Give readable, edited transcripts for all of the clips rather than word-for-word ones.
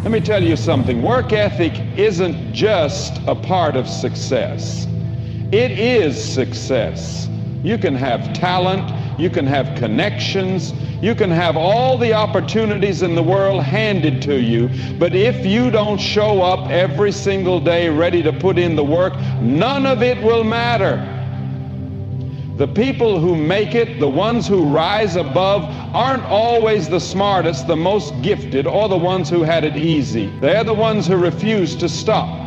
Let me tell you something. Work ethic isn't just a part of success. It is success. You can have talent, you can have connections, you can have all the opportunities in the world handed to you, but if you don't show up every single day ready to put in the work, none of it will matter. The people who make it, the ones who rise above, aren't always the smartest, the most gifted, or the ones who had it easy. They're the ones who refused to stop.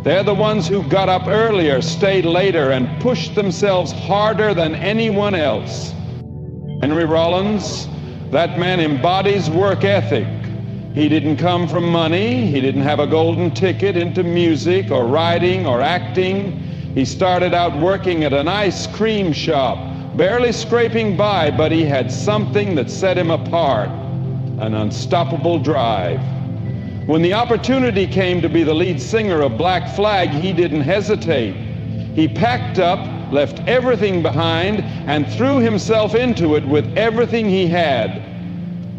They're the ones who got up earlier, stayed later, and pushed themselves harder than anyone else. Henry Rollins, that man embodies work ethic. He didn't come from money. He didn't have a golden ticket into music or writing or acting. He started out working at an ice cream shop, barely scraping by, but he had something that set him apart, an unstoppable drive. When the opportunity came to be the lead singer of Black Flag, he didn't hesitate. He packed up, left everything behind, and threw himself into it with everything he had.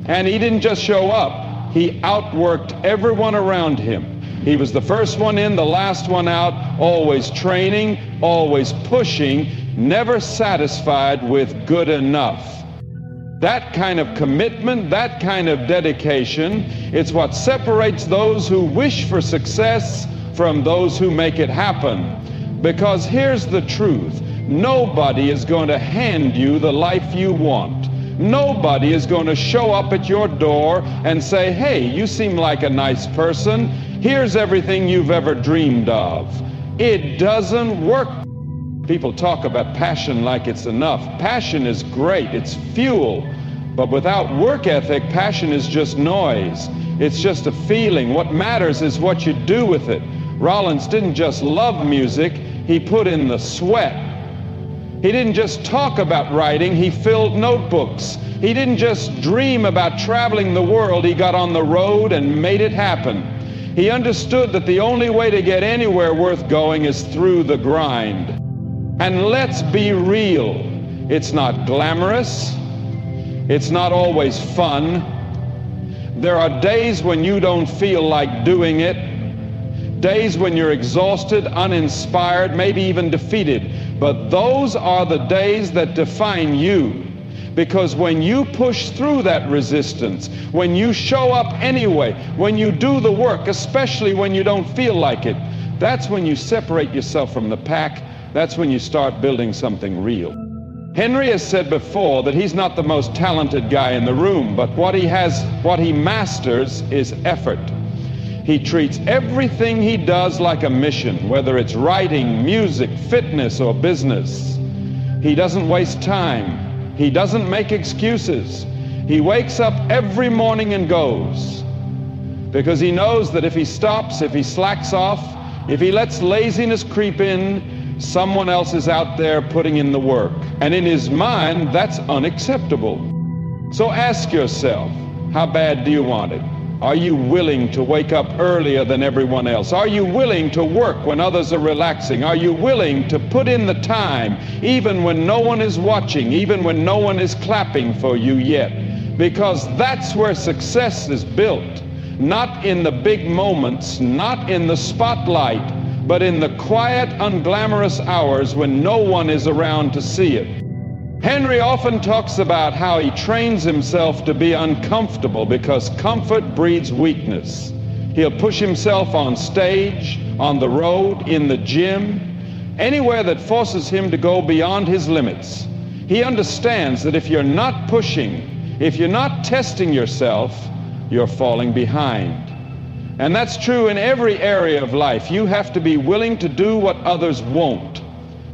And he didn't just show up, he outworked everyone around him. He was the first one in, the last one out, always training, always pushing, never satisfied with good enough. That kind of commitment, that kind of dedication, it's what separates those who wish for success from those who make it happen. Because here's the truth. Nobody is going to hand you the life you want. Nobody is going to show up at your door and say, hey, you seem like a nice person. Here's everything you've ever dreamed of. It doesn't work. People talk about passion like it's enough. Passion is great. It's fuel. But without work ethic, passion is just noise. It's just a feeling. What matters is what you do with it. Rollins didn't just love music. He put in the sweat. He didn't just talk about writing, he filled notebooks. He didn't just dream about traveling the world, he got on the road and made it happen. He understood that the only way to get anywhere worth going is through the grind. And let's be real, it's not glamorous, it's not always fun. There are days when you don't feel like doing it, days when you're exhausted, uninspired, maybe even defeated. But those are the days that define you. Because when you push through that resistance, when you show up anyway, when you do the work, especially when you don't feel like it, that's when you separate yourself from the pack. That's when you start building something real. Henry has said before that he's not the most talented guy in the room, but what he masters is effort. He treats everything he does like a mission, whether it's writing, music, fitness, or business. He doesn't waste time. He doesn't make excuses. He wakes up every morning and goes, because he knows that if he stops, if he slacks off, if he lets laziness creep in, someone else is out there putting in the work. And in his mind, that's unacceptable. So ask yourself, how bad do you want it? Are you willing to wake up earlier than everyone else? Are you willing to work when others are relaxing? Are you willing to put in the time even when no one is watching, even when no one is clapping for you yet? Because that's where success is built. Not in the big moments, not in the spotlight, but in the quiet, unglamorous hours when no one is around to see it. Henry often talks about how he trains himself to be uncomfortable because comfort breeds weakness. He'll push himself on stage, on the road, in the gym, anywhere that forces him to go beyond his limits. He understands that if you're not pushing, if you're not testing yourself, you're falling behind. And that's true in every area of life. You have to be willing to do what others won't.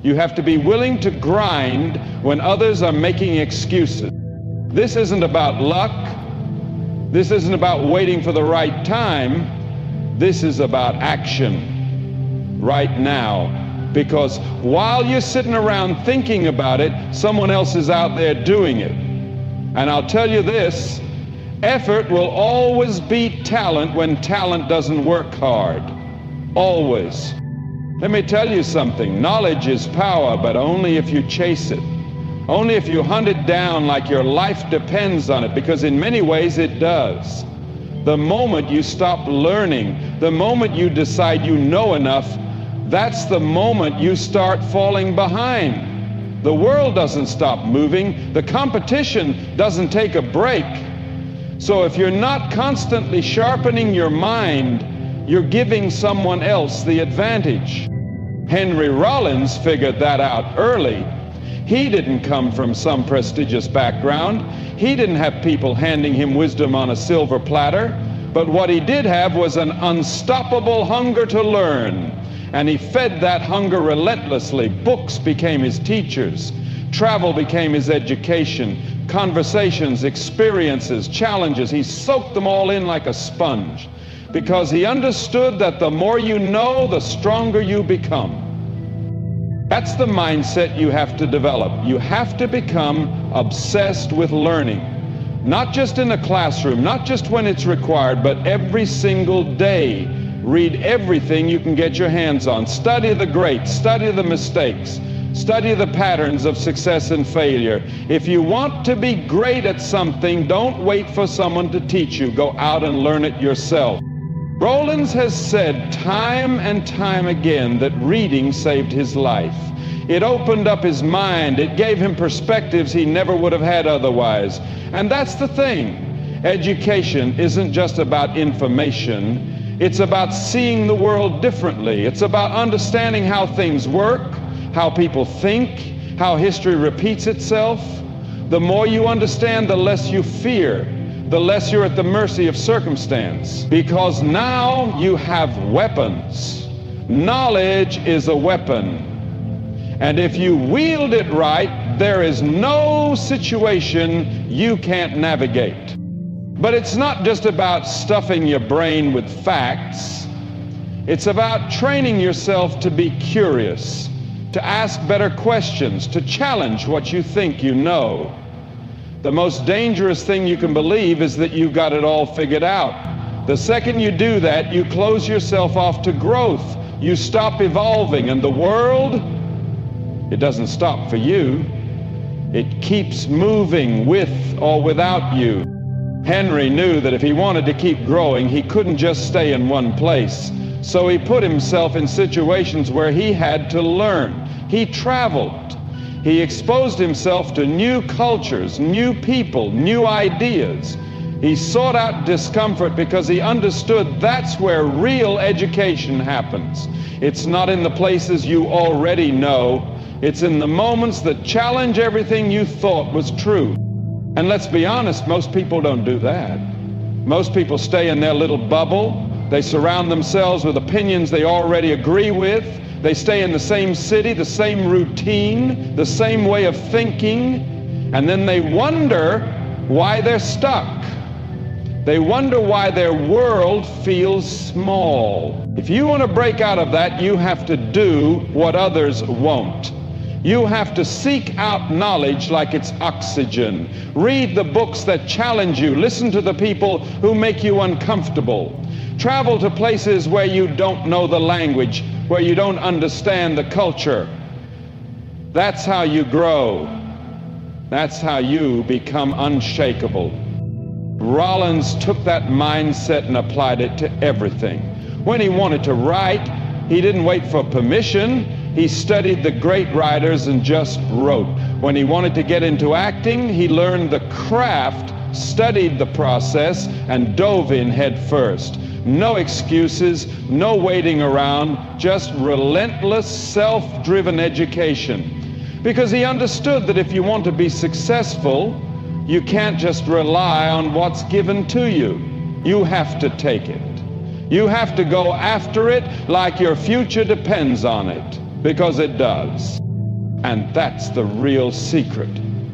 You have to be willing to grind when others are making excuses. This isn't about luck. This isn't about waiting for the right time. This is about action right now. Because while you're sitting around thinking about it, someone else is out there doing it. And I'll tell you this, effort will always beat talent when talent doesn't work hard. Always. Let me tell you something, knowledge is power, but only if you chase it. Only if you hunt it down like your life depends on it, because in many ways it does. The moment you stop learning, the moment you decide you know enough, that's the moment you start falling behind. The world doesn't stop moving. The competition doesn't take a break. So if you're not constantly sharpening your mind, you're giving someone else the advantage. Henry Rollins figured that out early. He didn't come from some prestigious background. He didn't have people handing him wisdom on a silver platter. But what he did have was an unstoppable hunger to learn. And he fed that hunger relentlessly. Books became his teachers. Travel became his education. Conversations, experiences, challenges, he soaked them all in like a sponge. Because he understood that the more you know, the stronger you become. That's the mindset you have to develop. You have to become obsessed with learning. Not just in a classroom, not just when it's required, but every single day. Read everything you can get your hands on. Study the greats, study the mistakes, study the patterns of success and failure. If you want to be great at something, don't wait for someone to teach you. Go out and learn it yourself. Rollins has said time and time again that reading saved his life. It opened up his mind. It gave him perspectives he never would have had otherwise. And that's the thing. Education isn't just about information. It's about seeing the world differently. It's about understanding how things work, how people think, how history repeats itself. The more you understand, the less you fear, the less you're at the mercy of circumstance. Because now you have weapons. Knowledge is a weapon. And if you wield it right, there is no situation you can't navigate. But it's not just about stuffing your brain with facts. It's about training yourself to be curious, to ask better questions, to challenge what you think you know. The most dangerous thing you can believe is that you've got it all figured out. The second you do that, you close yourself off to growth. You stop evolving, and the world, it doesn't stop for you. It keeps moving with or without you. Henry knew that if he wanted to keep growing, he couldn't just stay in one place. So he put himself in situations where he had to learn. He traveled. He exposed himself to new cultures, new people, new ideas. He sought out discomfort because he understood that's where real education happens. It's not in the places you already know. It's in the moments that challenge everything you thought was true. And let's be honest, most people don't do that. Most people stay in their little bubble. They surround themselves with opinions they already agree with. They stay in the same city, the same routine, the same way of thinking, and then they wonder why they're stuck. They wonder why their world feels small. If you want to break out of that, you have to do what others won't. You have to seek out knowledge like it's oxygen. Read the books that challenge you. Listen to the people who make you uncomfortable. Travel to places where you don't know the language, where you don't understand the culture. That's how you grow. That's how you become unshakable. Rollins took that mindset and applied it to everything. When he wanted to write, he didn't wait for permission. He studied the great writers and just wrote. When he wanted to get into acting, he learned the craft, studied the process, and dove in head first. No excuses, no waiting around, just relentless, self-driven education. Because he understood that if you want to be successful, you can't just rely on what's given to you. You have to take it. You have to go after it like your future depends on it, because it does. And that's the real secret.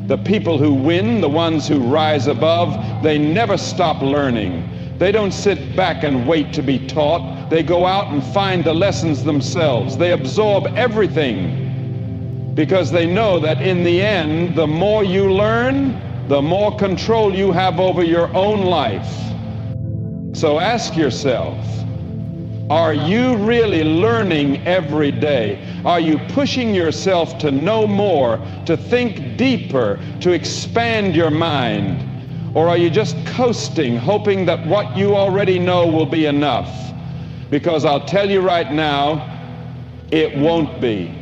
The people who win, the ones who rise above, they never stop learning. They don't sit back and wait to be taught. They go out and find the lessons themselves. They absorb everything because they know that in the end, the more you learn, the more control you have over your own life. So ask yourself, are you really learning every day? Are you pushing yourself to know more, to think deeper, to expand your mind? Or are you just coasting, hoping that what you already know will be enough? Because I'll tell you right now, it won't be.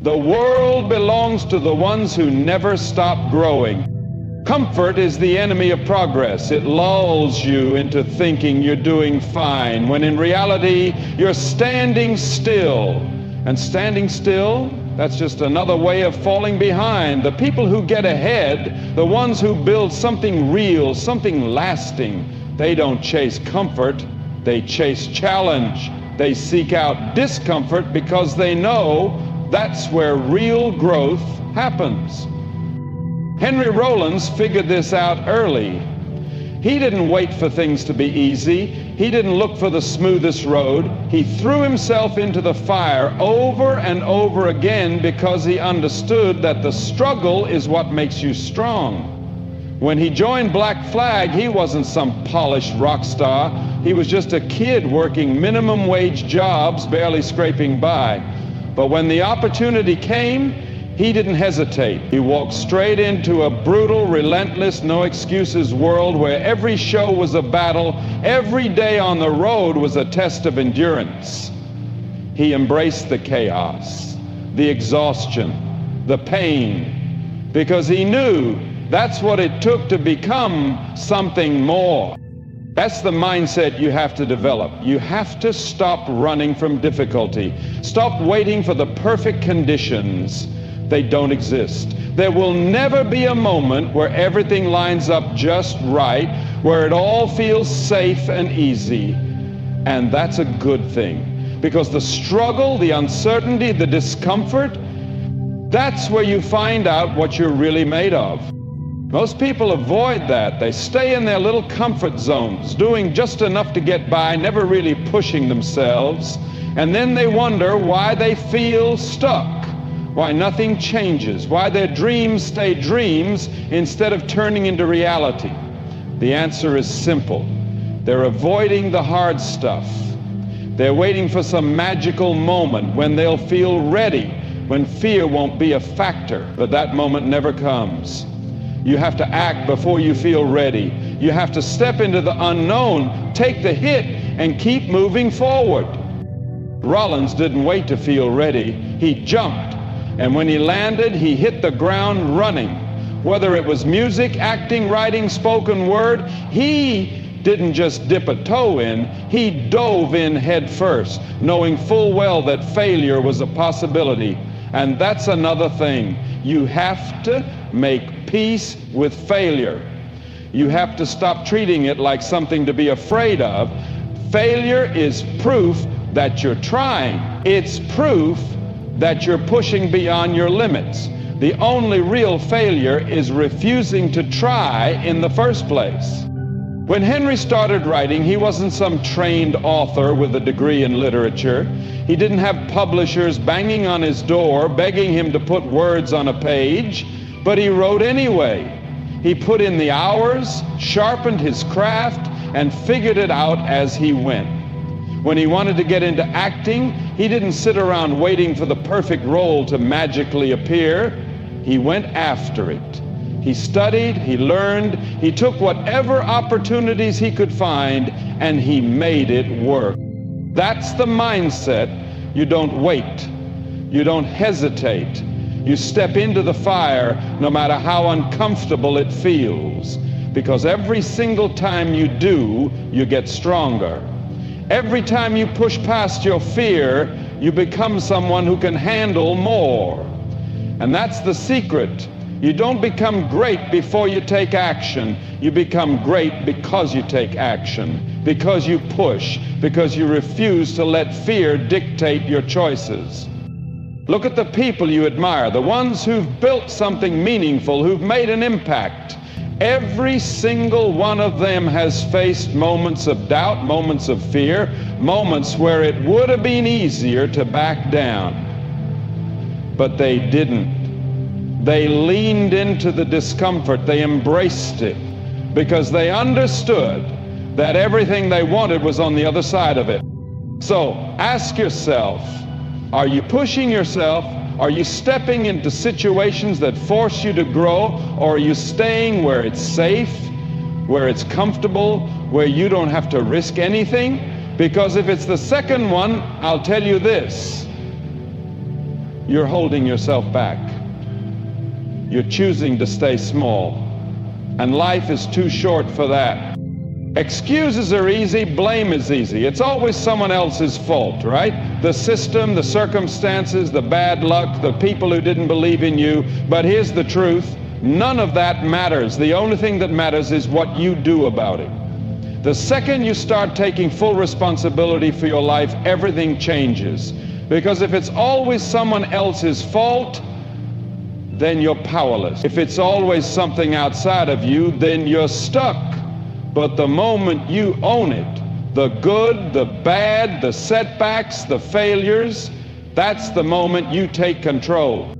The world belongs to the ones who never stop growing. Comfort is the enemy of progress. It lulls you into thinking you're doing fine, when in reality, you're standing still. And standing still, that's just another way of falling behind. The people who get ahead, the ones who build something real, something lasting, they don't chase comfort, they chase challenge. They seek out discomfort because they know that's where real growth happens. Henry Rollins figured this out early. He didn't wait for things to be easy. He didn't look for the smoothest road. He threw himself into the fire over and over again because he understood that the struggle is what makes you strong. When he joined Black Flag, he wasn't some polished rock star. He was just a kid working minimum wage jobs, barely scraping by. But when the opportunity came, he didn't hesitate. He walked straight into a brutal, relentless, no excuses world where every show was a battle, every day on the road was a test of endurance. He embraced the chaos, the exhaustion, the pain, because he knew that's what it took to become something more. That's the mindset you have to develop. You have to stop running from difficulty. Stop waiting for the perfect conditions. They don't exist. There will never be a moment where everything lines up just right, where it all feels safe and easy. And that's a good thing, because the struggle, the uncertainty, the discomfort, that's where you find out what you're really made of. Most people avoid that. They stay in their little comfort zones, doing just enough to get by, never really pushing themselves. And then they wonder why they feel stuck, why nothing changes, why their dreams stay dreams instead of turning into reality. The answer is simple. They're avoiding the hard stuff. They're waiting for some magical moment when they'll feel ready, when fear won't be a factor, but that moment never comes. You have to act before you feel ready. You have to step into the unknown, take the hit, and keep moving forward. Rollins didn't wait to feel ready. He jumped, and when he landed, he hit the ground running. Whether it was music, acting, writing, spoken word, he didn't just dip a toe in, he dove in head first, knowing full well that failure was a possibility. And that's another thing. You have to make peace with failure. You have to stop treating it like something to be afraid of. Failure is proof that you're trying. It's proof that you're pushing beyond your limits. The only real failure is refusing to try in the first place. When Henry started writing, he wasn't some trained author with a degree in literature. He didn't have publishers banging on his door, begging him to put words on a page, but he wrote anyway. He put in the hours, sharpened his craft, and figured it out as he went. When he wanted to get into acting, he didn't sit around waiting for the perfect role to magically appear. He went after it. He studied, he learned, he took whatever opportunities he could find, and he made it work. That's the mindset. You don't wait. You don't hesitate. You step into the fire no matter how uncomfortable it feels, because every single time you do, you get stronger. Every time you push past your fear, you become someone who can handle more. And that's the secret. You don't become great before you take action. You become great because you take action, because you push, because you refuse to let fear dictate your choices. Look at the people you admire, the ones who've built something meaningful, who've made an impact. Every single one of them has faced moments of doubt, moments of fear, moments where it would have been easier to back down. But they didn't. They leaned into the discomfort. They embraced it because they understood that everything they wanted was on the other side of it. So ask yourself, are you pushing yourself Are you stepping into situations that force you to grow, or are you staying where it's safe, where it's comfortable, where you don't have to risk anything? Because if it's the second one, I'll tell you this: you're holding yourself back. You're choosing to stay small, and life is too short for that. Excuses are easy, blame is easy. It's always someone else's fault, right? The system, the circumstances, the bad luck, the people who didn't believe in you. But here's the truth: none of that matters. The only thing that matters is what you do about it. The second you start taking full responsibility for your life, everything changes. Because if it's always someone else's fault, then you're powerless. If it's always something outside of you, then you're stuck. But the moment you own it, the good, the bad, the setbacks, the failures, that's the moment you take control.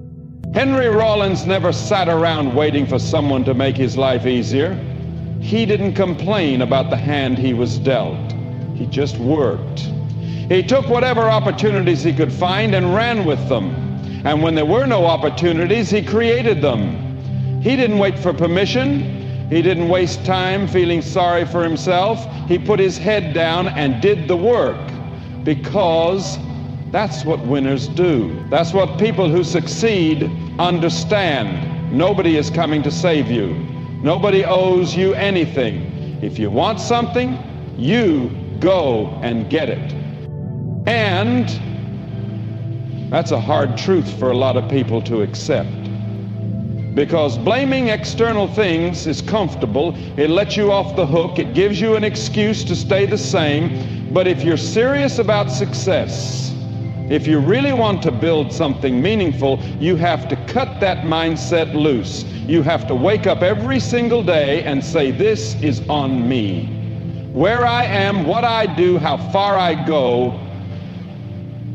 Henry Rollins never sat around waiting for someone to make his life easier. He didn't complain about the hand he was dealt. He just worked. He took whatever opportunities he could find and ran with them. And when there were no opportunities, he created them. He didn't wait for permission. He didn't waste time feeling sorry for himself. He put his head down and did the work, because that's what winners do. That's what people who succeed understand. Nobody is coming to save you. Nobody owes you anything. If you want something, you go and get it. And that's a hard truth for a lot of people to accept. Because blaming external things is comfortable. It lets you off the hook. It gives you an excuse to stay the same. But if you're serious about success, if you really want to build something meaningful, you have to cut that mindset loose. You have to wake up every single day and say, this is on me. Where I am, what I do, how far I go,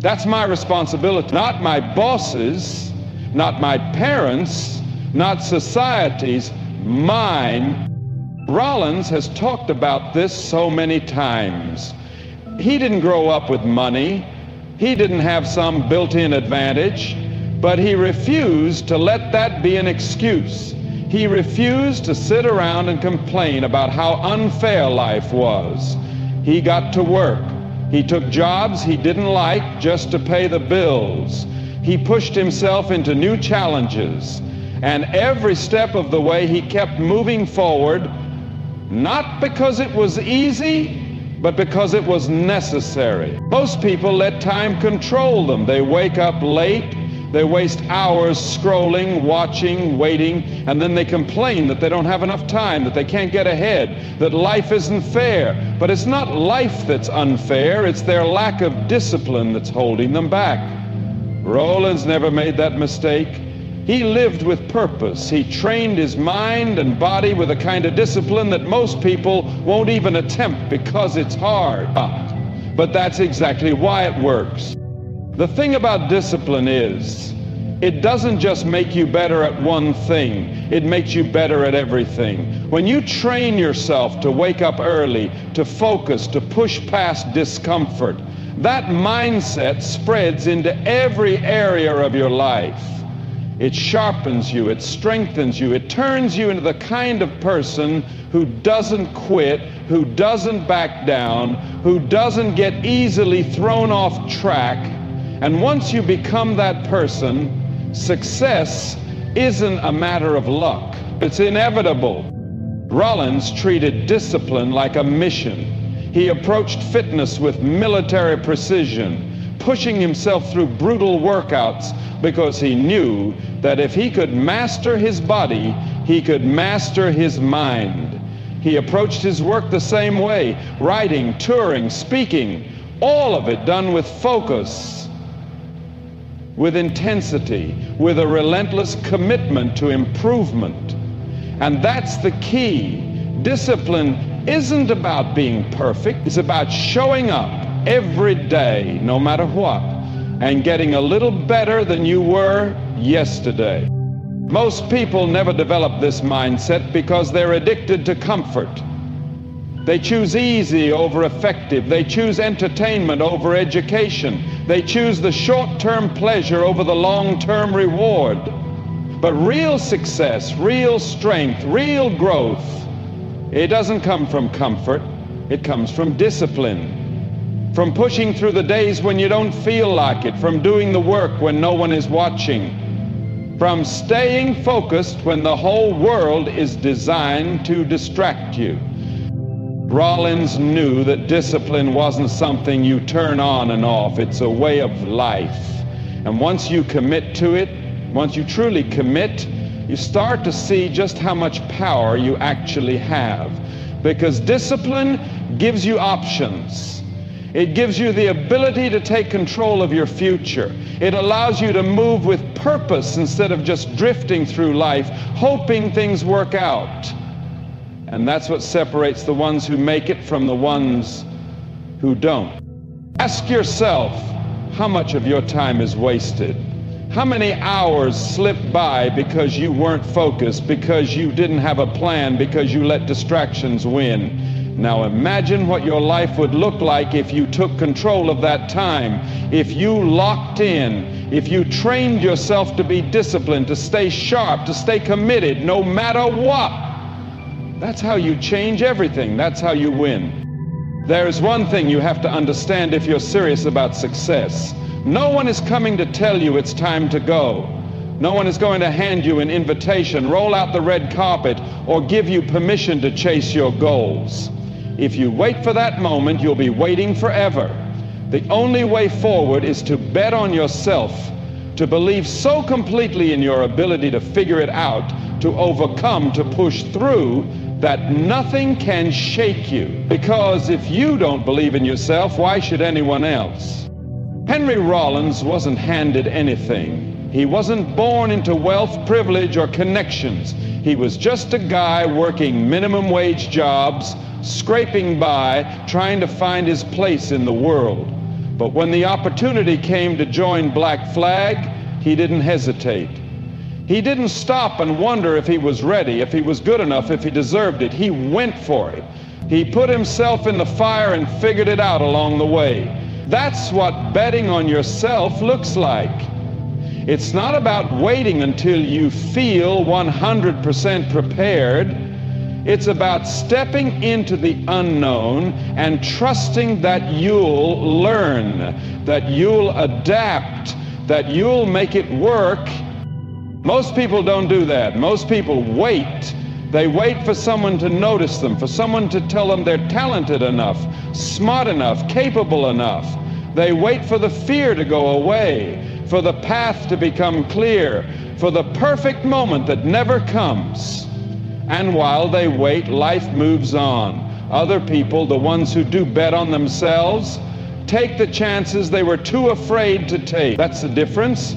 that's my responsibility. Not my bosses, not my parents, not society's, mine. Rollins has talked about this so many times. He didn't grow up with money. He didn't have some built-in advantage, but he refused to let that be an excuse. He refused to sit around and complain about how unfair life was. He got to work. He took jobs he didn't like just to pay the bills. He pushed himself into new challenges. And every step of the way he kept moving forward, not because it was easy, but because it was necessary. Most people let time control them. They wake up late, they waste hours scrolling, watching, waiting, and then they complain that they don't have enough time, that they can't get ahead, that life isn't fair. But it's not life that's unfair, it's their lack of discipline that's holding them back. Rollins never made that mistake. He lived with purpose. He trained his mind and body with a kind of discipline that most people won't even attempt because it's hard. But that's exactly why it works. The thing about discipline is, it doesn't just make you better at one thing, it makes you better at everything. When you train yourself to wake up early, to focus, to push past discomfort, that mindset spreads into every area of your life. It sharpens you, it strengthens you, it turns you into the kind of person who doesn't quit, who doesn't back down, who doesn't get easily thrown off track. And once you become that person, success isn't a matter of luck. It's inevitable. Rollins treated discipline like a mission. He approached fitness with military precision, pushing himself through brutal workouts because he knew that if he could master his body, he could master his mind. He approached his work the same way, writing, touring, speaking, all of it done with focus, with intensity, with a relentless commitment to improvement. And that's the key. Discipline isn't about being perfect. It's about showing up every day, no matter what, and getting a little better than you were yesterday. Most people never develop this mindset because they're addicted to comfort. They choose easy over effective. They choose entertainment over education. They choose the short-term pleasure over the long-term reward. But real success, real strength, real growth, it doesn't come from comfort. It comes from discipline, from pushing through the days when you don't feel like it, from doing the work when no one is watching, from staying focused when the whole world is designed to distract you. Rollins knew that discipline wasn't something you turn on and off. It's a way of life. And once you commit to it, once you truly commit, you start to see just how much power you actually have. Because discipline gives you options. It gives you the ability to take control of your future. It allows you to move with purpose instead of just drifting through life, hoping things work out. And that's what separates the ones who make it from the ones who don't. Ask yourself, how much of your time is wasted? How many hours slip by because you weren't focused, because you didn't have a plan, because you let distractions win? Now imagine what your life would look like if you took control of that time, if you locked in, if you trained yourself to be disciplined, to stay sharp, to stay committed, no matter what. That's how you change everything. That's how you win. There's one thing you have to understand if you're serious about success. No one is coming to tell you it's time to go. No one is going to hand you an invitation, roll out the red carpet, or give you permission to chase your goals. If you wait for that moment, you'll be waiting forever. The only way forward is to bet on yourself, to believe so completely in your ability to figure it out, to overcome, to push through, that nothing can shake you. Because if you don't believe in yourself, why should anyone else? Henry Rollins wasn't handed anything. He wasn't born into wealth, privilege, or connections. He was just a guy working minimum wage jobs, scraping by, trying to find his place in the world. But when the opportunity came to join Black Flag, he didn't hesitate. He didn't stop and wonder if he was ready, if he was good enough, if he deserved it. He went for it. He put himself in the fire and figured it out along the way. That's what betting on yourself looks like. It's not about waiting until you feel 100% prepared. It's about stepping into the unknown and trusting that you'll learn, that you'll adapt, that you'll make it work. Most people don't do that. Most people wait. They wait for someone to notice them, for someone to tell them they're talented enough, smart enough, capable enough. They wait for the fear to go away, for the path to become clear, for the perfect moment that never comes. And while they wait, life moves on. Other people, the ones who do bet on themselves, take the chances they were too afraid to take. That's the difference.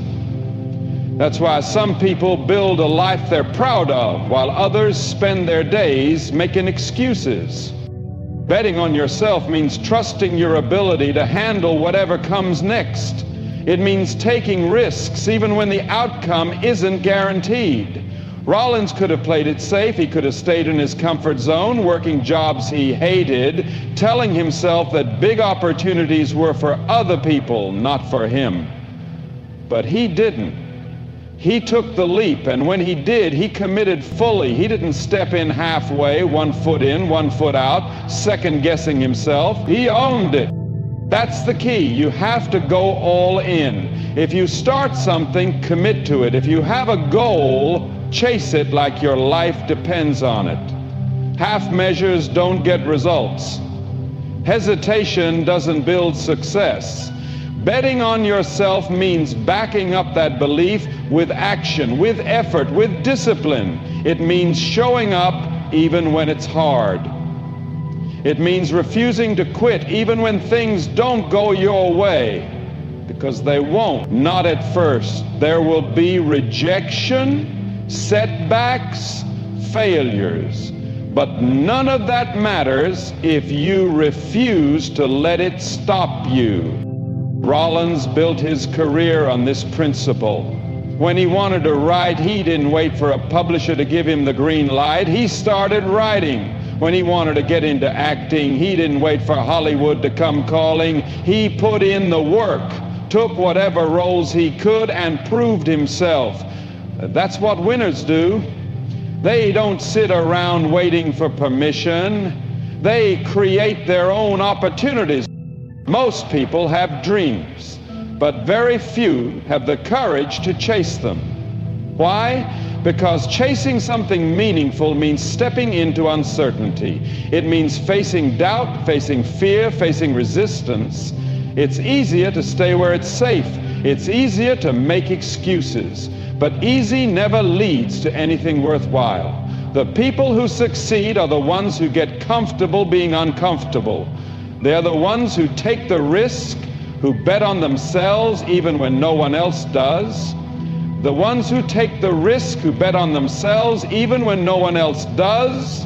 That's why some people build a life they're proud of, while others spend their days making excuses. Betting on yourself means trusting your ability to handle whatever comes next. It means taking risks even when the outcome isn't guaranteed. Rollins could have played it safe. He could have stayed in his comfort zone, working jobs he hated, telling himself that big opportunities were for other people, not for him. But he didn't. He took the leap, and when he did, he committed fully. He didn't step in halfway, 1 foot in, 1 foot out, second-guessing himself. He owned it. That's the key. You have to go all in. If you start something, commit to it. If you have a goal, chase it like your life depends on it. Half measures don't get results. Hesitation doesn't build success. Betting on yourself means backing up that belief with action, with effort, with discipline. It means showing up even when it's hard. It means refusing to quit even when things don't go your way, because they won't, not at first. There will be rejection, setbacks, failures. But none of that matters if you refuse to let it stop you. Rollins built his career on this principle. When he wanted to write, he didn't wait for a publisher to give him the green light. He started writing. When he wanted to get into acting, he didn't wait for Hollywood to come calling. He put in the work, took whatever roles he could, and proved himself. That's what winners do. They don't sit around waiting for permission. They create their own opportunities. Most people have dreams, but very few have the courage to chase them. Why? Because chasing something meaningful means stepping into uncertainty. It means facing doubt, facing fear, facing resistance. It's easier to stay where it's safe. It's easier to make excuses. But easy never leads to anything worthwhile. The people who succeed are the ones who get comfortable being uncomfortable. They're the ones who take the risk, who bet on themselves even when no one else does. The ones who take the risk, who bet on themselves even when no one else does.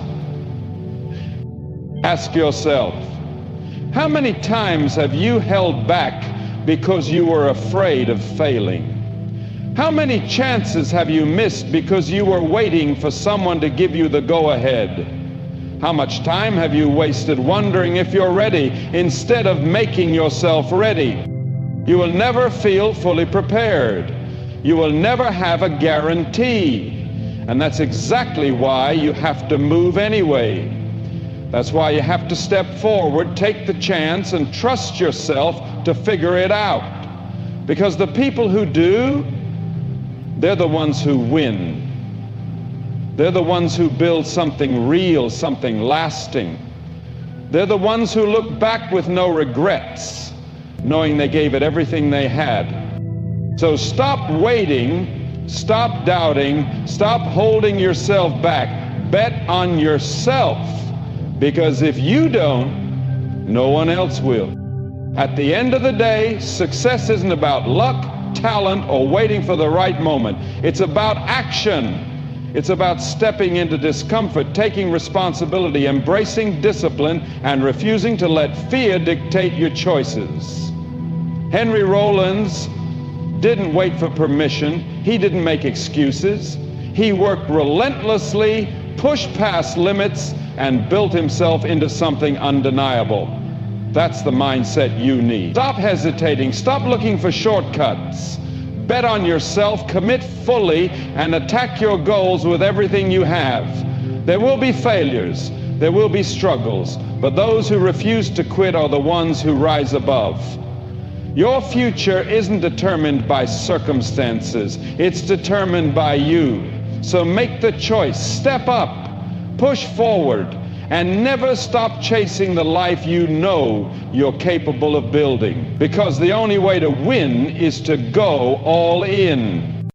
Ask yourself, how many times have you held back because you were afraid of failing? How many chances have you missed because you were waiting for someone to give you the go-ahead? How much time have you wasted wondering if you're ready instead of making yourself ready? You will never feel fully prepared. You will never have a guarantee. And that's exactly why you have to move anyway. That's why you have to step forward, take the chance, and trust yourself to figure it out. Because the people who do, they're the ones who win. They're the ones who build something real, something lasting. They're the ones who look back with no regrets, knowing they gave it everything they had. So stop waiting, stop doubting, stop holding yourself back. Bet on yourself, because if you don't, no one else will. At the end of the day, success isn't about luck, talent, or waiting for the right moment. It's about action. It's about stepping into discomfort, taking responsibility, embracing discipline, and refusing to let fear dictate your choices. Henry Rollins didn't wait for permission. He didn't make excuses. He worked relentlessly, pushed past limits, and built himself into something undeniable. That's the mindset you need. Stop hesitating. Stop looking for shortcuts. Bet on yourself, commit fully, and attack your goals with everything you have. There will be failures. There will be struggles. But those who refuse to quit are the ones who rise above. Your future isn't determined by circumstances. It's determined by you. So make the choice. Step up. Push forward. And never stop chasing the life you know you're capable of building. Because the only way to win is to go all in.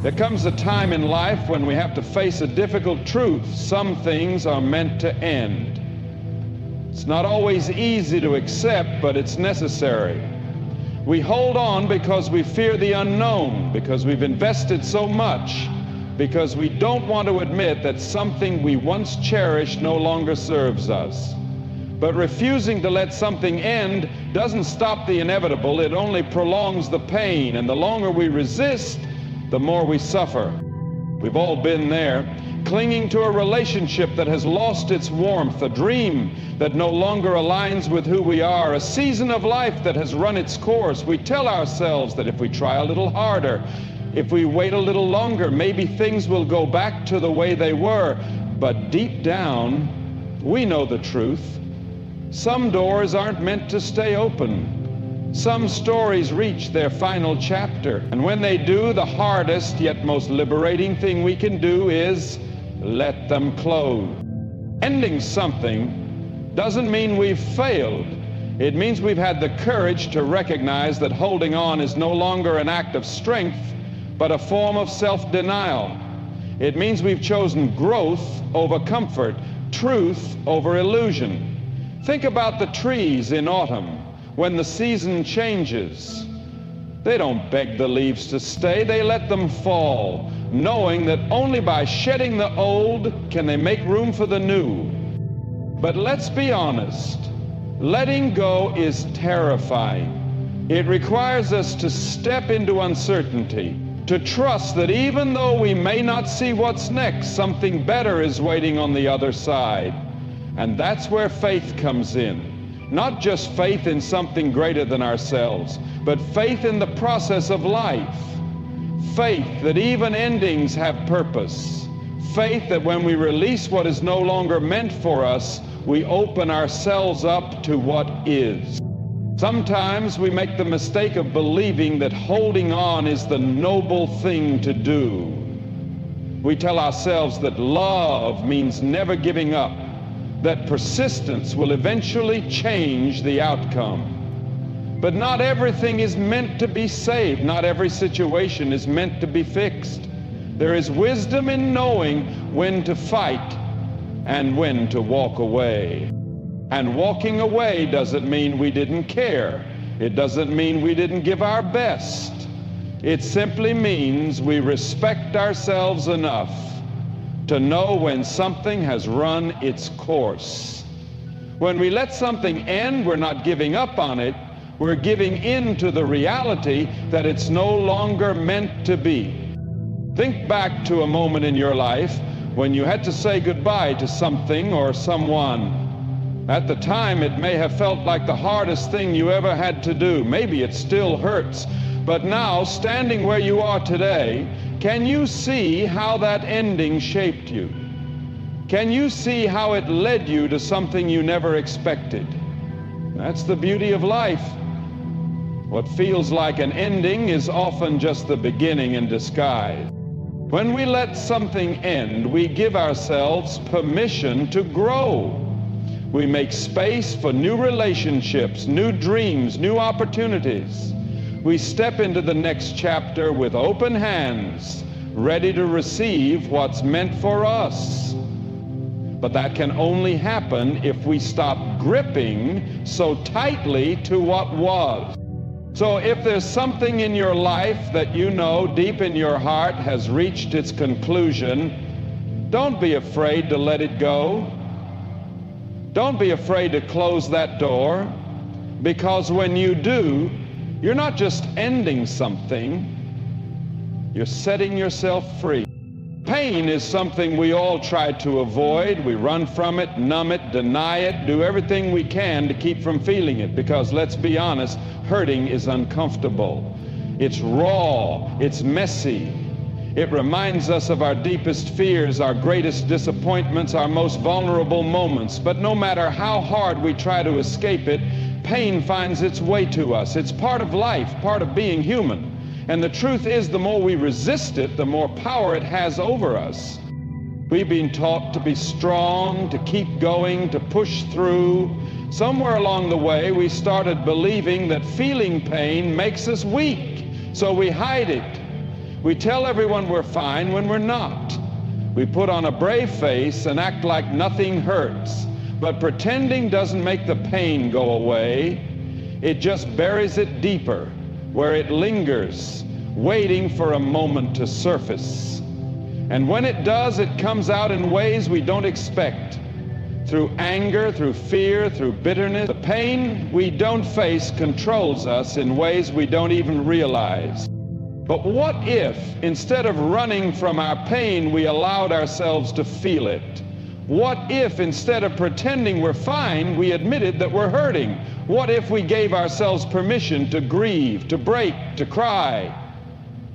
There comes a time in life when we have to face a difficult truth. Some things are meant to end. It's not always easy to accept, but it's necessary. We hold on because we fear the unknown, because we've invested so much, because we don't want to admit that something we once cherished no longer serves us. But refusing to let something end doesn't stop the inevitable. It only prolongs the pain, and the longer we resist, the more we suffer. We've all been there, clinging to a relationship that has lost its warmth, a dream that no longer aligns with who we are, a season of life that has run its course. We tell ourselves that if we try a little harder, if we wait a little longer, maybe things will go back to the way they were. But deep down, we know the truth. Some doors aren't meant to stay open. Some stories reach their final chapter. And when they do, the hardest yet most liberating thing we can do is let them close. Ending something doesn't mean we've failed. It means we've had the courage to recognize that holding on is no longer an act of strength, but a form of self-denial. It means we've chosen growth over comfort, truth over illusion. Think about the trees in autumn when the season changes. They don't beg the leaves to stay, they let them fall, knowing that only by shedding the old can they make room for the new. But let's be honest, letting go is terrifying. It requires us to step into uncertainty, To trust that even though we may not see what's next, something better is waiting on the other side. And that's where faith comes in. Not just faith in something greater than ourselves, but faith in the process of life. Faith that even endings have purpose. Faith that when we release what is no longer meant for us, we open ourselves up to what is. Sometimes we make the mistake of believing that holding on is the noble thing to do. We tell ourselves that love means never giving up, that persistence will eventually change the outcome. But not everything is meant to be saved. Not every situation is meant to be fixed. There is wisdom in knowing when to fight and when to walk away. And walking away doesn't mean we didn't care. It doesn't mean we didn't give our best. It simply means we respect ourselves enough to know when something has run its course. When we let something end, we're not giving up on it. We're giving in to the reality that it's no longer meant to be. Think back to a moment in your life when you had to say goodbye to something or someone. At the time, it may have felt like the hardest thing you ever had to do. Maybe it still hurts. But now, standing where you are today, can you see how that ending shaped you? Can you see how it led you to something you never expected? That's the beauty of life. What feels like an ending is often just the beginning in disguise. When we let something end, we give ourselves permission to grow. We make space for new relationships, new dreams, new opportunities. We step into the next chapter with open hands, ready to receive what's meant for us. But that can only happen if we stop gripping so tightly to what was. So if there's something in your life that you know deep in your heart has reached its conclusion, don't be afraid to let it go. Don't be afraid to close that door, because when you do, you're not just ending something, you're setting yourself free. Pain is something we all try to avoid. We run from it, numb it, deny it, do everything we can to keep from feeling it, because let's be honest, hurting is uncomfortable. It's raw, it's messy. It reminds us of our deepest fears, our greatest disappointments, our most vulnerable moments. But no matter how hard we try to escape it, pain finds its way to us. It's part of life, part of being human. And the truth is, the more we resist it, the more power it has over us. We've been taught to be strong, to keep going, to push through. Somewhere along the way, we started believing that feeling pain makes us weak, so we hide it. We tell everyone we're fine when we're not. We put on a brave face and act like nothing hurts. But pretending doesn't make the pain go away. It just buries it deeper, where it lingers, waiting for a moment to surface. And when it does, it comes out in ways we don't expect. Through anger, through fear, through bitterness. The pain we don't face controls us in ways we don't even realize. But what if, instead of running from our pain, we allowed ourselves to feel it? What if, instead of pretending we're fine, we admitted that we're hurting? What if we gave ourselves permission to grieve, to break, to cry?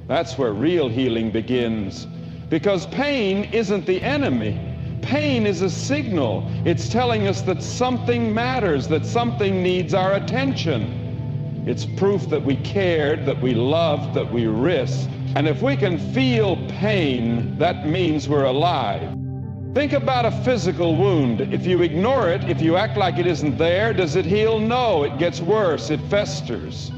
That's where real healing begins. Because pain isn't the enemy. Pain is a signal. It's telling us that something matters, that something needs our attention. It's proof that we cared, that we loved, that we risked. And if we can feel pain, that means we're alive. Think about a physical wound. If you ignore it, if you act like it isn't there, does it heal? No, it gets worse, it festers.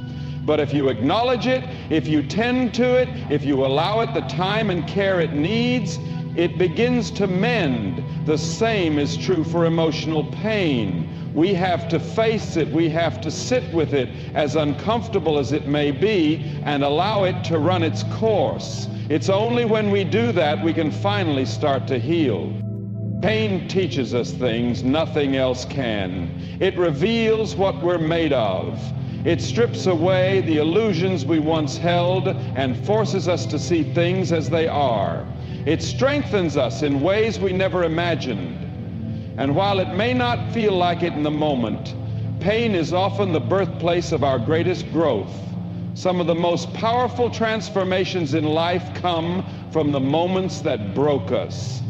But if you acknowledge it, if you tend to it, if you allow it the time and care it needs, it begins to mend. The same is true for emotional pain. We have to face it, we have to sit with it, as uncomfortable as it may be, and allow it to run its course. It's only when we do that we can finally start to heal. Pain teaches us things nothing else can. It reveals what we're made of. It strips away the illusions we once held and forces us to see things as they are. It strengthens us in ways we never imagined. And while it may not feel like it in the moment, pain is often the birthplace of our greatest growth. Some of the most powerful transformations in life come from the moments that broke us.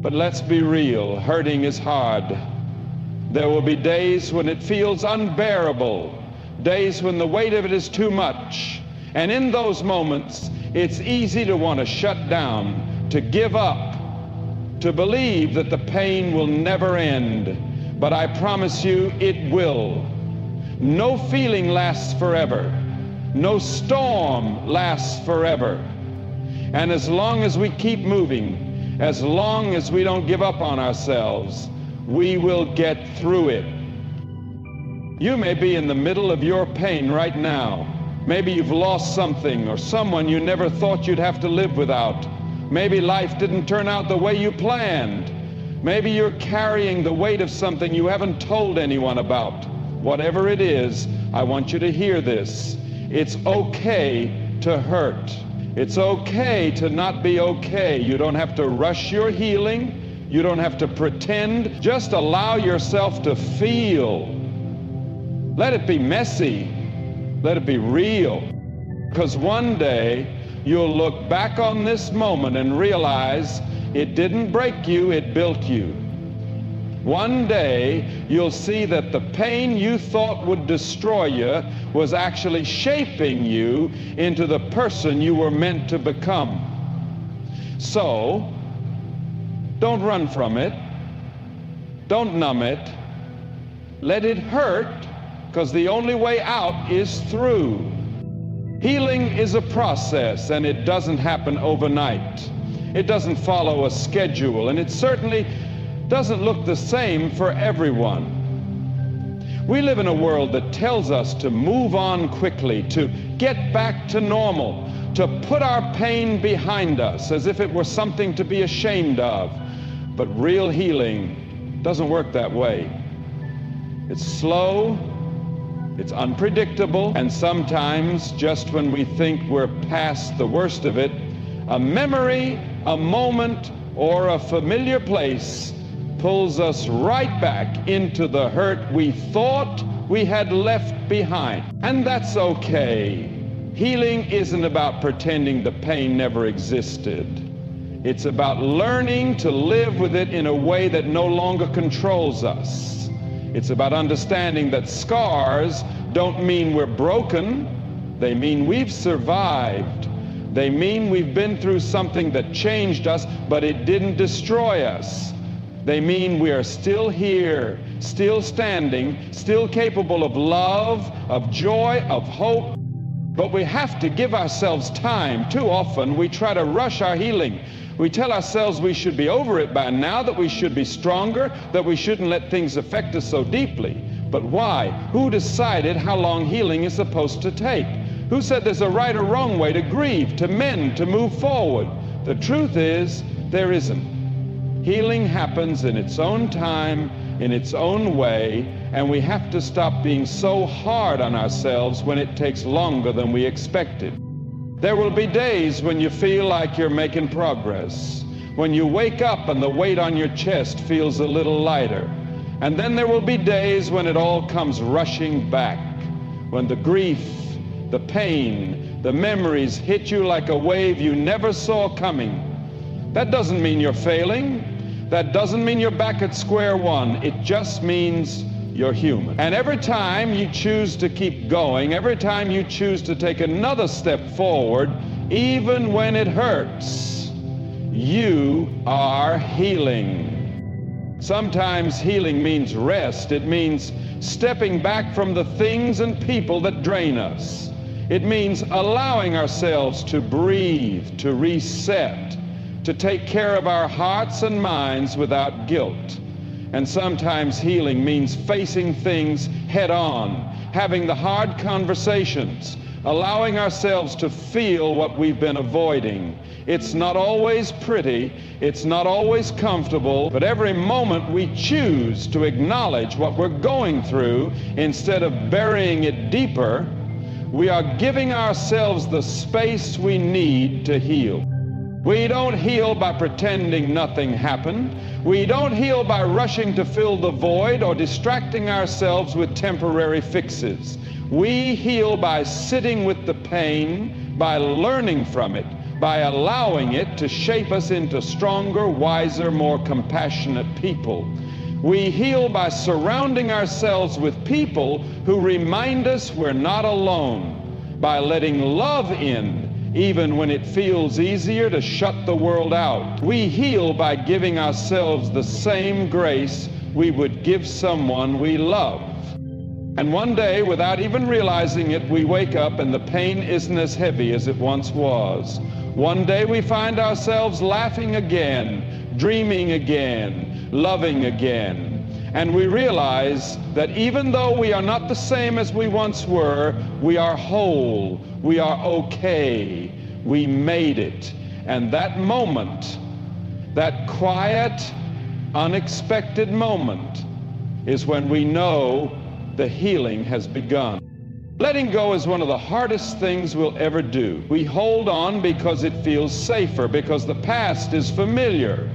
But let's be real, hurting is hard. There will be days when it feels unbearable, days when the weight of it is too much. And in those moments, it's easy to want to shut down, to give up, to believe that the pain will never end. But I promise you, it will. No feeling lasts forever. No storm lasts forever. And as long as we keep moving, as long as we don't give up on ourselves, we will get through it. You may be in the middle of your pain right now. Maybe you've lost something or someone you never thought you'd have to live without. Maybe life didn't turn out the way you planned. Maybe you're carrying the weight of something you haven't told anyone about. Whatever it is, I want you to hear this. It's okay to hurt. It's okay to not be okay. You don't have to rush your healing. You don't have to pretend. Just allow yourself to feel. Let it be messy. Let it be real. Because one day you'll look back on this moment and realize it didn't break you, it built you. One day you'll see that the pain you thought would destroy you was actually shaping you into the person you were meant to become. So, don't run from it. Don't numb it. Let it hurt, because the only way out is through. Healing is a process, and it doesn't happen overnight. It doesn't follow a schedule, and it certainly doesn't look the same for everyone. We live in a world that tells us to move on quickly, to get back to normal, to put our pain behind us as if it were something to be ashamed of. But real healing doesn't work that way. It's slow, it's unpredictable, and sometimes, just when we think we're past the worst of it, a memory, a moment, or a familiar place pulls us right back into the hurt we thought we had left behind. And that's okay. Healing isn't about pretending the pain never existed. It's about learning to live with it in a way that no longer controls us. It's about understanding that scars don't mean we're broken. They mean we've survived. They mean we've been through something that changed us, but it didn't destroy us. They mean we are still here, still standing, still capable of love, of joy, of hope. But we have to give ourselves time. Too often we try to rush our healing. We tell ourselves we should be over it by now, that we should be stronger, that we shouldn't let things affect us so deeply. But why? Who decided how long healing is supposed to take? Who said there's a right or wrong way to grieve, to mend, to move forward? The truth is, there isn't. Healing happens in its own time, in its own way, and we have to stop being so hard on ourselves when it takes longer than we expected. There will be days when you feel like you're making progress, when you wake up and the weight on your chest feels a little lighter. And then there will be days when it all comes rushing back, when the grief, the pain, the memories hit you like a wave you never saw coming. That doesn't mean you're failing. That doesn't mean you're back at square one. It just means you're human. And every time you choose to keep going, every time you choose to take another step forward, even when it hurts, you are healing. Sometimes healing means rest. It means stepping back from the things and people that drain us. It means allowing ourselves to breathe, to reset, to take care of our hearts and minds without guilt. And sometimes healing means facing things head on, having the hard conversations, allowing ourselves to feel what we've been avoiding. It's not always pretty, it's not always comfortable, but every moment we choose to acknowledge what we're going through instead of burying it deeper, we are giving ourselves the space we need to heal. We don't heal by pretending nothing happened. We don't heal by rushing to fill the void or distracting ourselves with temporary fixes. We heal by sitting with the pain, by learning from it, by allowing it to shape us into stronger, wiser, more compassionate people. We heal by surrounding ourselves with people who remind us we're not alone, by letting love in even when it feels easier to shut the world out. We heal by giving ourselves the same grace we would give someone we love. And one day, without even realizing it, we wake up and the pain isn't as heavy as it once was. One day we find ourselves laughing again, dreaming again, loving again. And we realize that even though we are not the same as we once were, we are whole, we are okay, we made it. And that moment, that quiet, unexpected moment, is when we know the healing has begun. Letting go is one of the hardest things we'll ever do. We hold on because it feels safer, because the past is familiar,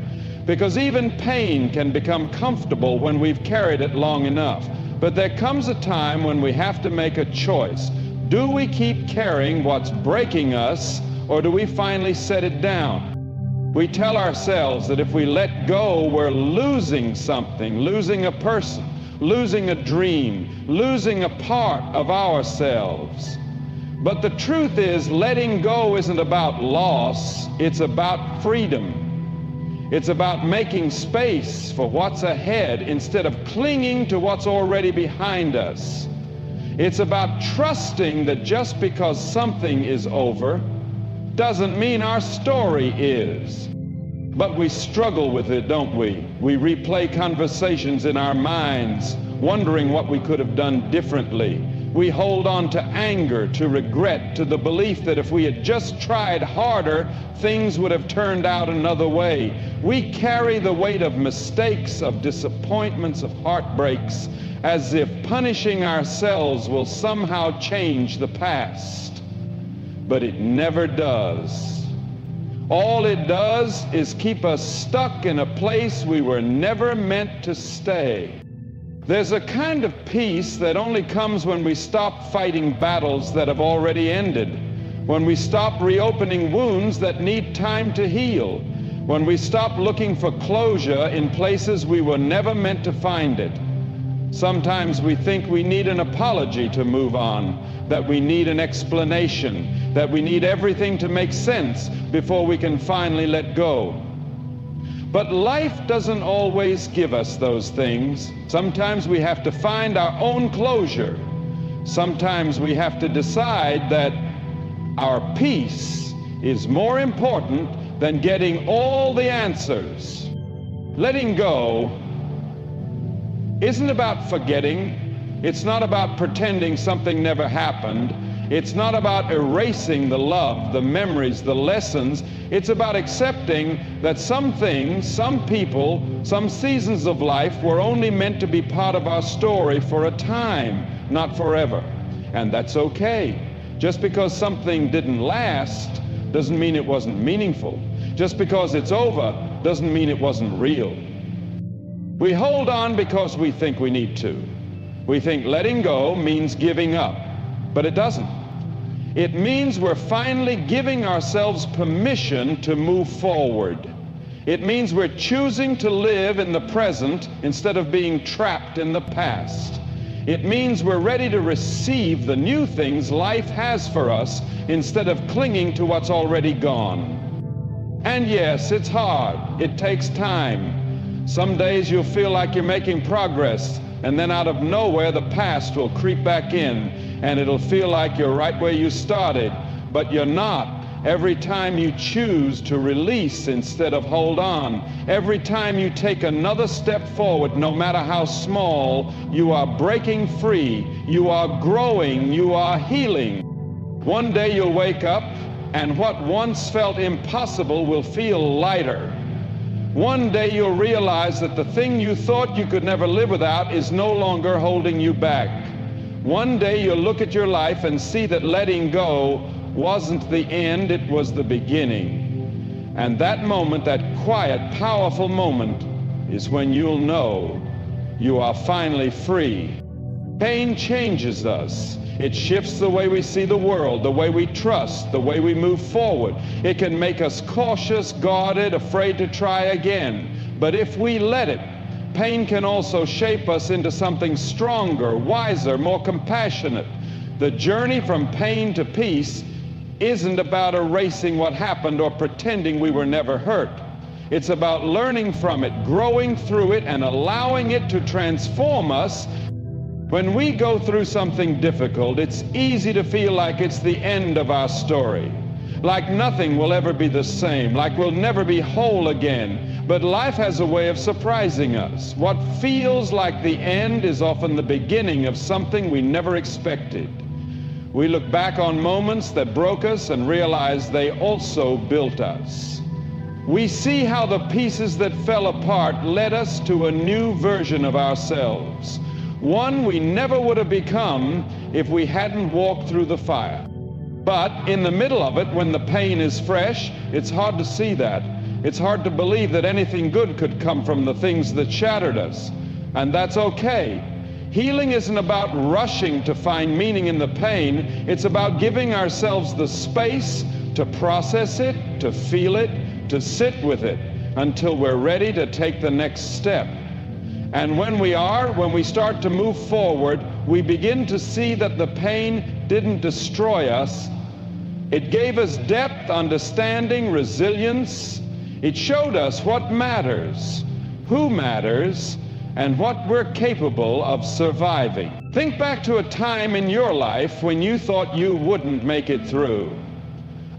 because even pain can become comfortable when we've carried it long enough. But there comes a time when we have to make a choice. Do we keep carrying what's breaking us, or do we finally set it down? We tell ourselves that if we let go, we're losing something, losing a person, losing a dream, losing a part of ourselves. But the truth is, letting go isn't about loss, it's about freedom. It's about making space for what's ahead instead of clinging to what's already behind us. It's about trusting that just because something is over doesn't mean our story is. But we struggle with it, don't we? We replay conversations in our minds, wondering what we could have done differently. We hold on to anger, to regret, to the belief that if we had just tried harder, things would have turned out another way. We carry the weight of mistakes, of disappointments, of heartbreaks, as if punishing ourselves will somehow change the past. But it never does. All it does is keep us stuck in a place we were never meant to stay. There's a kind of peace that only comes when we stop fighting battles that have already ended, when we stop reopening wounds that need time to heal, when we stop looking for closure in places we were never meant to find it. Sometimes we think we need an apology to move on, that we need an explanation, that we need everything to make sense before we can finally let go. But life doesn't always give us those things. Sometimes we have to find our own closure. Sometimes we have to decide that our peace is more important than getting all the answers. Letting go isn't about forgetting. It's not about pretending something never happened. It's not about erasing the love, the memories, the lessons. It's about accepting that some things, some people, some seasons of life were only meant to be part of our story for a time, not forever. And that's okay. Just because something didn't last doesn't mean it wasn't meaningful. Just because it's over doesn't mean it wasn't real. We hold on because we think we need to. We think letting go means giving up, but it doesn't. It means we're finally giving ourselves permission to move forward. It means we're choosing to live in the present instead of being trapped in the past. It means we're ready to receive the new things life has for us instead of clinging to what's already gone. And yes, it's hard. It takes time. Some days you'll feel like you're making progress, and then out of nowhere the past will creep back in, and it'll feel like you're right where you started, but you're not. Every time you choose to release instead of hold on, every time you take another step forward, no matter how small, you are breaking free, you are growing, you are healing. One day you'll wake up and what once felt impossible will feel lighter. One day you'll realize that the thing you thought you could never live without is no longer holding you back. One day you'll look at your life and see that letting go wasn't the end, it was the beginning. And that moment, that quiet, powerful moment, is when you'll know you are finally free. Pain changes us. It shifts the way we see the world, the way we trust, the way we move forward. It can make us cautious, guarded, afraid to try again. But if we let it, pain can also shape us into something stronger, wiser, more compassionate. The journey from pain to peace isn't about erasing what happened or pretending we were never hurt. It's about learning from it, growing through it, and allowing it to transform us. When we go through something difficult, it's easy to feel like it's the end of our story, like nothing will ever be the same, like we'll never be whole again. But life has a way of surprising us. What feels like the end is often the beginning of something we never expected. We look back on moments that broke us and realize they also built us. We see how the pieces that fell apart led us to a new version of ourselves. One we never would have become if we hadn't walked through the fire. But in the middle of it, when the pain is fresh, it's hard to see that. It's hard to believe that anything good could come from the things that shattered us. And that's okay. Healing isn't about rushing to find meaning in the pain. It's about giving ourselves the space to process it, to feel it, to sit with it until we're ready to take the next step. And when we start to move forward, we begin to see that the pain didn't destroy us. It gave us depth, understanding, resilience. It showed us what matters, who matters, and what we're capable of surviving. Think back to a time in your life when you thought you wouldn't make it through.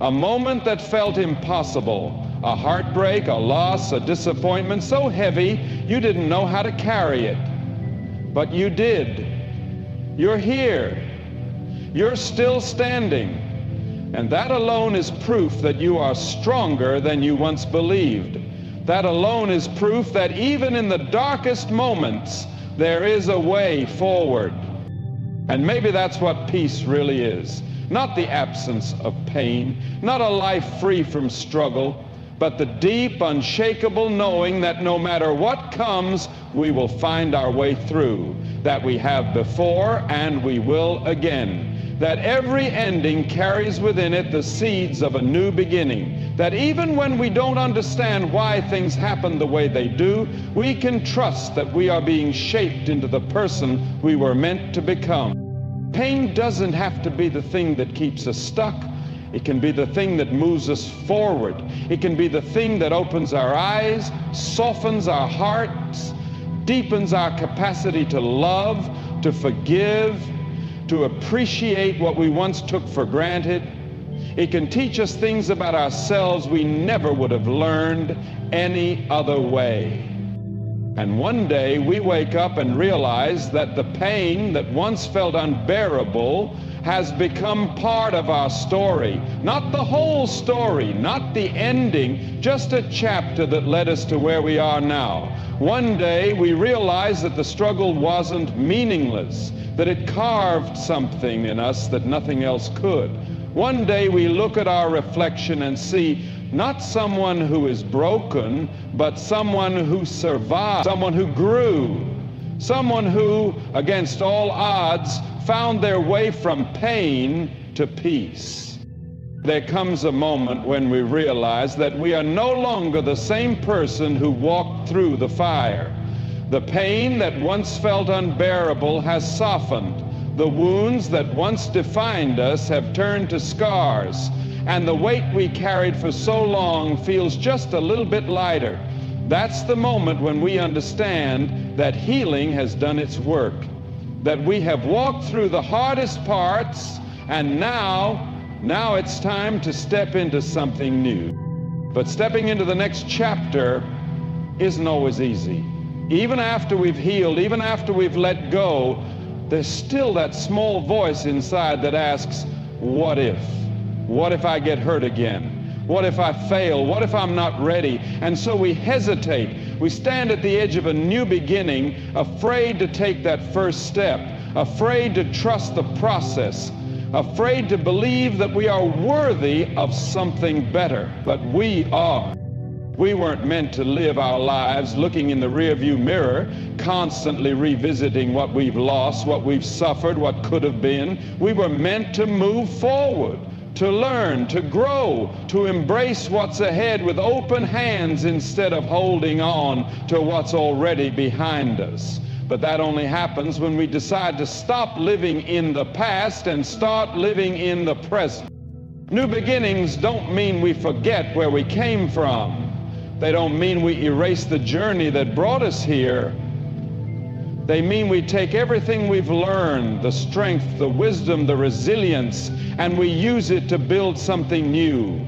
A moment that felt impossible. A heartbreak, a loss, a disappointment so heavy you didn't know how to carry it. But you did. You're here. You're still standing. And that alone is proof that you are stronger than you once believed. That alone is proof that even in the darkest moments, there is a way forward. And maybe that's what peace really is. Not the absence of pain, not a life free from struggle, but the deep, unshakable knowing that no matter what comes, we will find our way through, that we have before and we will again, that every ending carries within it the seeds of a new beginning, that even when we don't understand why things happen the way they do, we can trust that we are being shaped into the person we were meant to become. Pain doesn't have to be the thing that keeps us stuck. It can be the thing that moves us forward. It can be the thing that opens our eyes, softens our hearts, deepens our capacity to love, to forgive, to appreciate what we once took for granted. It can teach us things about ourselves we never would have learned any other way. And one day we wake up and realize that the pain that once felt unbearable has become part of our story. Not the whole story, not the ending, just a chapter that led us to where we are now. One day we realized that the struggle wasn't meaningless, that it carved something in us that nothing else could. One day we look at our reflection and see not someone who is broken, but someone who survived, someone who grew, someone who, against all odds, found their way from pain to peace. There comes a moment when we realize that we are no longer the same person who walked through the fire. The pain that once felt unbearable has softened. The wounds that once defined us have turned to scars, and the weight we carried for so long feels just a little bit lighter. That's the moment when we understand that healing has done its work, that we have walked through the hardest parts, and now it's time to step into something new. But stepping into the next chapter isn't always easy. Even after we've healed, even after we've let go, there's still that small voice inside that asks, what if? What if I get hurt again? What if I fail? What if I'm not ready? And so we hesitate. We stand at the edge of a new beginning, afraid to take that first step, afraid to trust the process, afraid to believe that we are worthy of something better. But we are. We weren't meant to live our lives looking in the rearview mirror, constantly revisiting what we've lost, what we've suffered, what could have been. We were meant to move forward, to learn, to grow, to embrace what's ahead with open hands instead of holding on to what's already behind us. But that only happens when we decide to stop living in the past and start living in the present. New beginnings don't mean we forget where we came from. They don't mean we erase the journey that brought us here. They mean we take everything we've learned, the strength, the wisdom, the resilience, and we use it to build something new.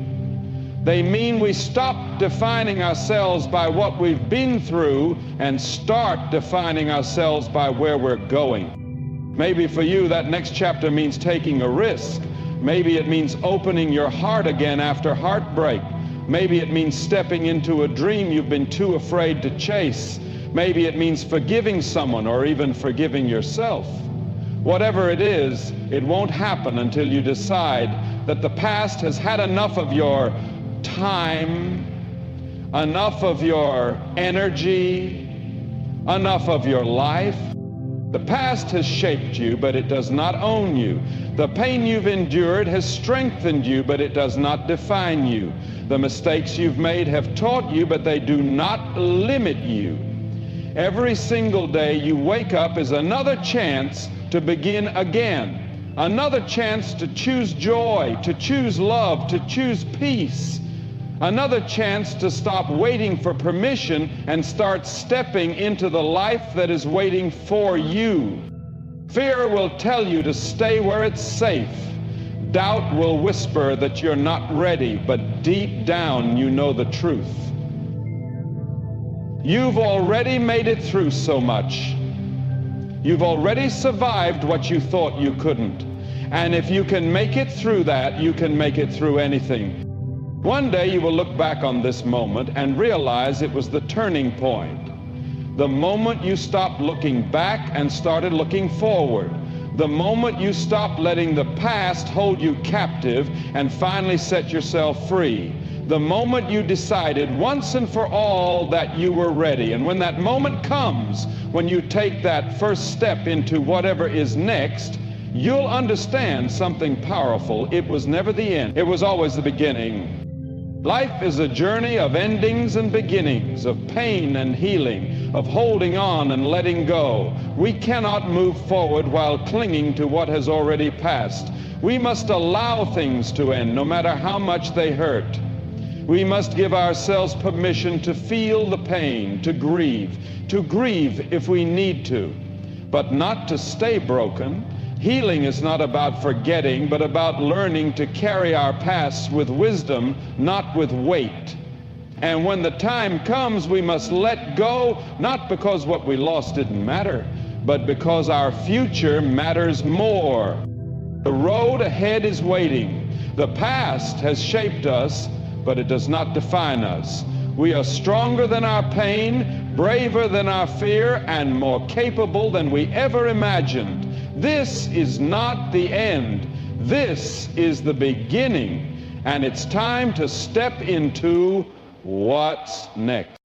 They mean we stop defining ourselves by what we've been through and start defining ourselves by where we're going. Maybe for you that next chapter means taking a risk. Maybe it means opening your heart again after heartbreak. Maybe it means stepping into a dream you've been too afraid to chase. Maybe it means forgiving someone or even forgiving yourself. Whatever it is, it won't happen until you decide that the past has had enough of your time, enough of your energy, enough of your life. The past has shaped you, but it does not own you. The pain you've endured has strengthened you, but it does not define you. The mistakes you've made have taught you, but they do not limit you. Every single day you wake up is another chance to begin again, another chance to choose joy, to choose love, to choose peace, another chance to stop waiting for permission and start stepping into the life that is waiting for you. Fear will tell you to stay where it's safe. Doubt will whisper that you're not ready, but deep down you know the truth. You've already made it through so much. You've already survived what you thought you couldn't. And if you can make it through that, you can make it through anything. One day you will look back on this moment and realize it was the turning point. The moment you stopped looking back and started looking forward. The moment you stopped letting the past hold you captive and finally set yourself free. The moment you decided once and for all that you were ready. And when that moment comes, when you take that first step into whatever is next, you'll understand something powerful. It was never the end. It was always the beginning. Life is a journey of endings and beginnings, of pain and healing, of holding on and letting go. We cannot move forward while clinging to what has already passed. We must allow things to end, no matter how much they hurt. We must give ourselves permission to feel the pain, to grieve if we need to, but not to stay broken. Healing is not about forgetting, but about learning to carry our past with wisdom, not with weight. And when the time comes, we must let go, not because what we lost didn't matter, but because our future matters more. The road ahead is waiting. The past has shaped us, but it does not define us. We are stronger than our pain, braver than our fear, and more capable than we ever imagined. This is not the end. This is the beginning, and it's time to step into what's next.